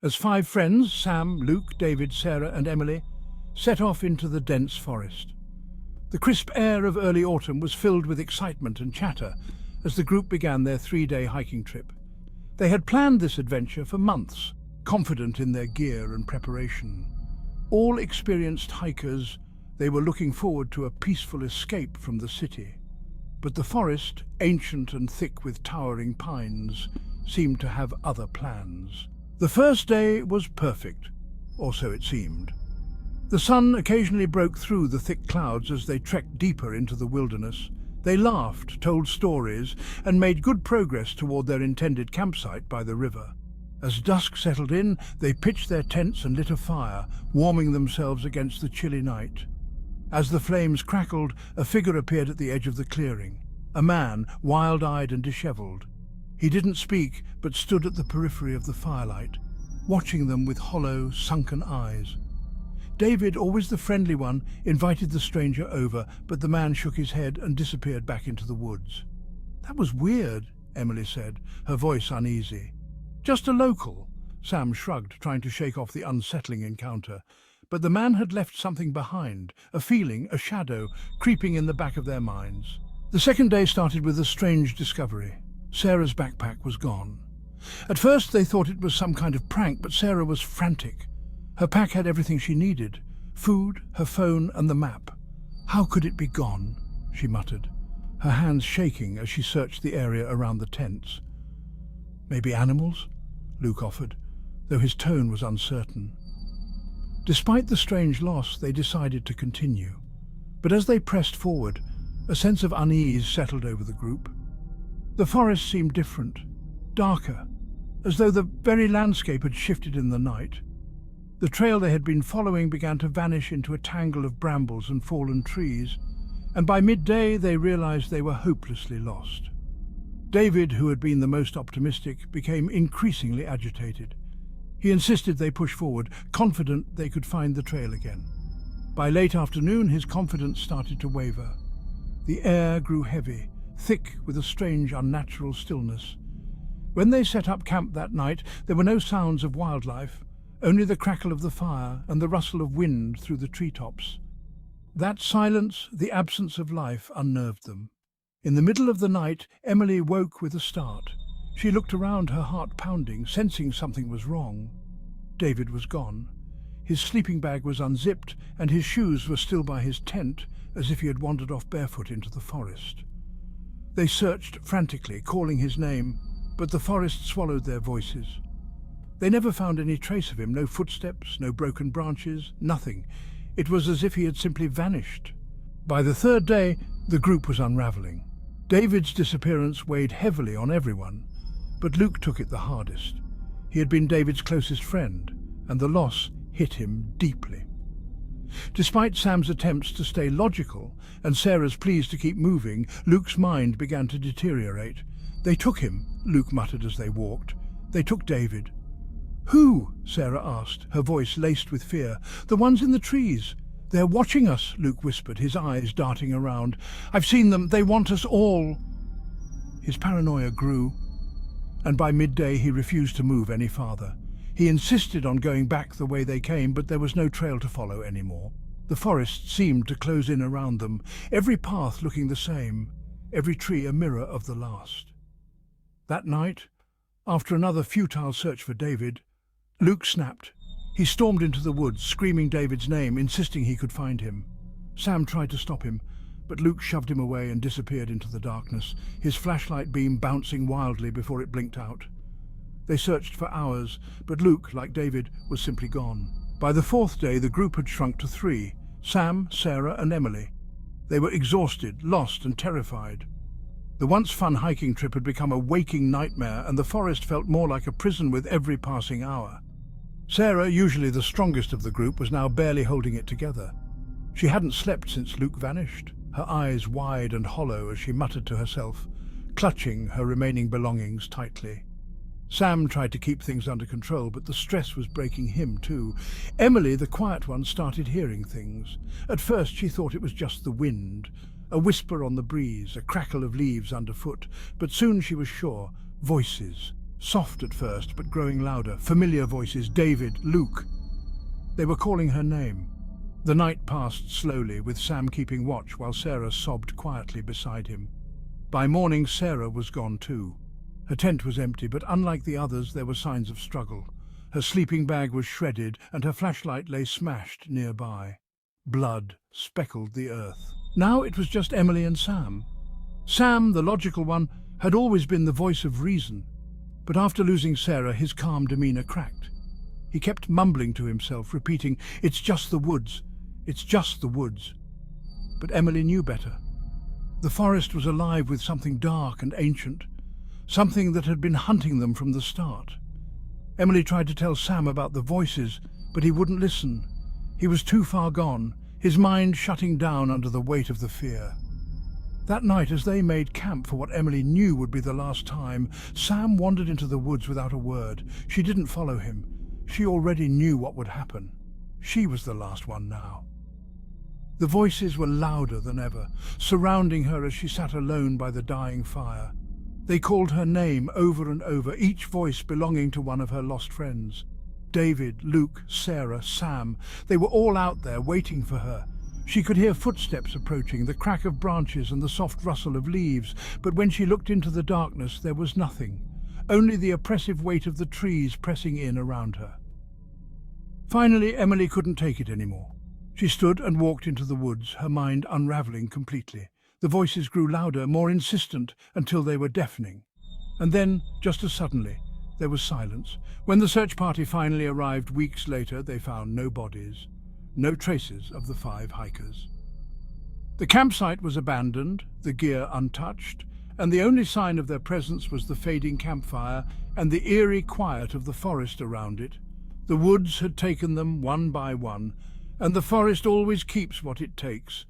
as five friends, Sam, Luke, David, Sarah and Emily, set off into the dense forest. The crisp air of early autumn was filled with excitement and chatter as the group began their three-day hiking trip. They had planned this adventure for months, confident in their gear and preparation. All experienced hikers, they were looking forward to a peaceful escape from the city. But the forest, ancient and thick with towering pines, seemed to have other plans. The first day was perfect, or so it seemed. The sun occasionally broke through the thick clouds as they trekked deeper into the wilderness. They laughed, told stories, and made good progress toward their intended campsite by the river. As dusk settled in, they pitched their tents and lit a fire, warming themselves against the chilly night. As the flames crackled, a figure appeared at the edge of the clearing. A man, wild-eyed and disheveled. He didn't speak, but stood at the periphery of the firelight, watching them with hollow, sunken eyes. David, always the friendly one, invited the stranger over, but the man shook his head and disappeared back into the woods. "That was weird," Emily said, her voice uneasy. "Just a local," Sam shrugged, trying to shake off the unsettling encounter. But the man had left something behind, a feeling, a shadow, creeping in the back of their minds. The second day started with a strange discovery. Sarah's backpack was gone. At first they thought it was some kind of prank, but Sarah was frantic. Her pack had everything she needed: food, her phone and the map. "How could it be gone?" she muttered, her hands shaking as she searched the area around the tents. "Maybe animals?" Luke offered, though his tone was uncertain. Despite the strange loss, they decided to continue. But as they pressed forward, a sense of unease settled over the group. The forest seemed different, darker, as though the very landscape had shifted in the night. The trail they had been following began to vanish into a tangle of brambles and fallen trees, and by midday they realized they were hopelessly lost. David, who had been the most optimistic, became increasingly agitated. He insisted they push forward, confident they could find the trail again. By late afternoon, his confidence started to waver. The air grew heavy, thick with a strange, unnatural stillness. When they set up camp that night, there were no sounds of wildlife, only the crackle of the fire and the rustle of wind through the treetops. That silence, the absence of life, unnerved them. In the middle of the night, Emily woke with a start. She looked around, her heart pounding, sensing something was wrong. David was gone. His sleeping bag was unzipped, and his shoes were still by his tent, as if he had wandered off barefoot into the forest. They searched frantically, calling his name, but the forest swallowed their voices. They never found any trace of him, no footsteps, no broken branches, nothing. It was as if he had simply vanished. By the third day, the group was unraveling. David's disappearance weighed heavily on everyone, but Luke took it the hardest. He had been David's closest friend, and the loss hit him deeply. Despite Sam's attempts to stay logical and Sarah's pleas to keep moving, Luke's mind began to deteriorate. "They took him," Luke muttered as they walked. "They took David." "Who?" Sarah asked, her voice laced with fear. "The ones in the trees." "They're watching us," Luke whispered, his eyes darting around. "I've seen them. They want us all." His paranoia grew, and by midday he refused to move any farther. He insisted on going back the way they came, but there was no trail to follow anymore. The forest seemed to close in around them, every path looking the same, every tree a mirror of the last. That night, after another futile search for David, Luke snapped. He stormed into the woods, screaming David's name, insisting he could find him. Sam tried to stop him, but Luke shoved him away and disappeared into the darkness, his flashlight beam bouncing wildly before it blinked out. They searched for hours, but Luke, like David, was simply gone. By the fourth day, the group had shrunk to 3, Sam, Sarah and Emily. They were exhausted, lost and terrified. The once fun hiking trip had become a waking nightmare, and the forest felt more like a prison with every passing hour. Sarah, usually the strongest of the group, was now barely holding it together. She hadn't slept since Luke vanished, her eyes wide and hollow as she muttered to herself, clutching her remaining belongings tightly. Sam tried to keep things under control, but the stress was breaking him too. Emily, the quiet one, started hearing things. At first she thought it was just the wind, a whisper on the breeze, a crackle of leaves underfoot, but soon she was sure, voices. Soft at first, but growing louder. Familiar voices, David, Luke. They were calling her name. The night passed slowly, with Sam keeping watch while Sarah sobbed quietly beside him. By morning, Sarah was gone too. Her tent was empty, but unlike the others, there were signs of struggle. Her sleeping bag was shredded, and her flashlight lay smashed nearby. Blood speckled the earth. Now it was just Emily and Sam. Sam, the logical one, had always been the voice of reason. But after losing Sarah, his calm demeanor cracked. He kept mumbling to himself, repeating, "It's just the woods. It's just the woods." But Emily knew better. The forest was alive with something dark and ancient, something that had been hunting them from the start. Emily tried to tell Sam about the voices, but he wouldn't listen. He was too far gone, his mind shutting down under the weight of the fear. That night, as they made camp for what Emily knew would be the last time, Sam wandered into the woods without a word. She didn't follow him. She already knew what would happen. She was the last one now. The voices were louder than ever, surrounding her as she sat alone by the dying fire. They called her name over and over, each voice belonging to one of her lost friends. David, Luke, Sarah, Sam, they were all out there waiting for her. She could hear footsteps approaching, the crack of branches and the soft rustle of leaves, but when she looked into the darkness there was nothing, only the oppressive weight of the trees pressing in around her. Finally, Emily couldn't take it anymore. She stood and walked into the woods, her mind unravelling completely. The voices grew louder, more insistent, until they were deafening. And then, just as suddenly, there was silence. When the search party finally arrived weeks later, they found no bodies, no traces of the 5 hikers. The campsite was abandoned, the gear untouched, and the only sign of their presence was the fading campfire and the eerie quiet of the forest around it. The woods had taken them one by one, and the forest always keeps what it takes.